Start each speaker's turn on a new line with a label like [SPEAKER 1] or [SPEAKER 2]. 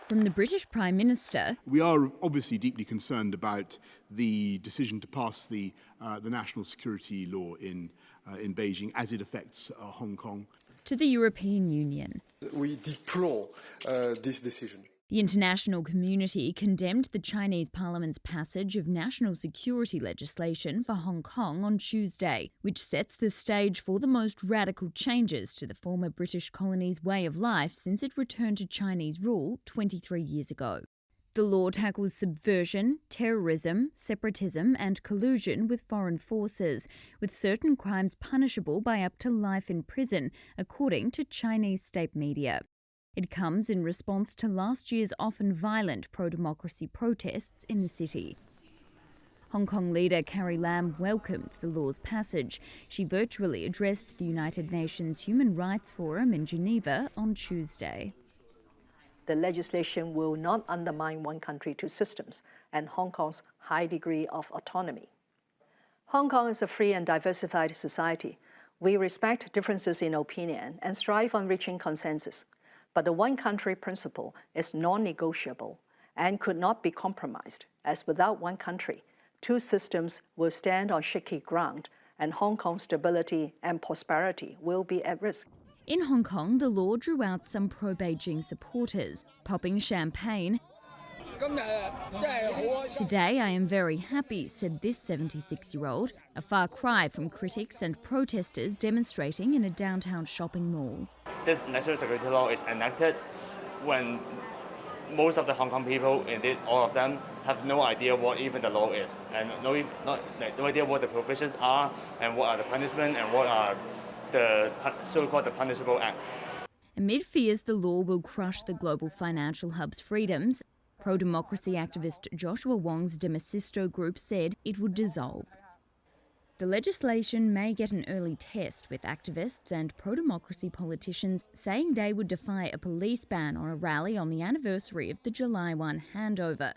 [SPEAKER 1] From the British Prime Minister,
[SPEAKER 2] we are obviously deeply concerned about the decision to pass the national security law in Beijing as it affects Hong Kong.
[SPEAKER 1] To the European Union.
[SPEAKER 3] We deplore this decision.
[SPEAKER 1] The international community condemned the Chinese Parliament's passage of national security legislation for Hong Kong on Tuesday, which sets the stage for the most radical changes to the former British colony's way of life since it returned to Chinese rule 23 years ago. The law tackles subversion, terrorism, separatism and collusion with foreign forces, with certain crimes punishable by up to life in prison, according to Chinese state media. It comes in response to last year's often violent pro-democracy protests in the city. Hong Kong leader Carrie Lam welcomed the law's passage. She virtually addressed the United Nations Human Rights Forum in Geneva on Tuesday.
[SPEAKER 4] The legislation will not undermine one country, two systems and Hong Kong's high degree of autonomy. Hong Kong is a free and diversified society. We respect differences in opinion and strive on reaching consensus. But the one-country principle is non-negotiable and could not be compromised, as without one country, two systems will stand on shaky ground and Hong Kong's stability and prosperity will be at risk.
[SPEAKER 1] In Hong Kong, the law drew out some pro-Beijing supporters, popping champagne. Today I am very happy, said this 76-year-old, a far cry from critics and protesters demonstrating in a downtown shopping mall.
[SPEAKER 5] This national security law is enacted when most of the Hong Kong people, indeed all of them, have no idea what even the law is, and no idea what the provisions are, and what are the punishment, and what are the so-called the punishable acts.
[SPEAKER 1] Amid fears the law will crush the global financial hub's freedoms, pro-democracy activist Joshua Wong's De Masisto group said it would dissolve. The legislation may get an early test, with activists and pro-democracy politicians saying they would defy a police ban on a rally on the anniversary of the July 1 handover.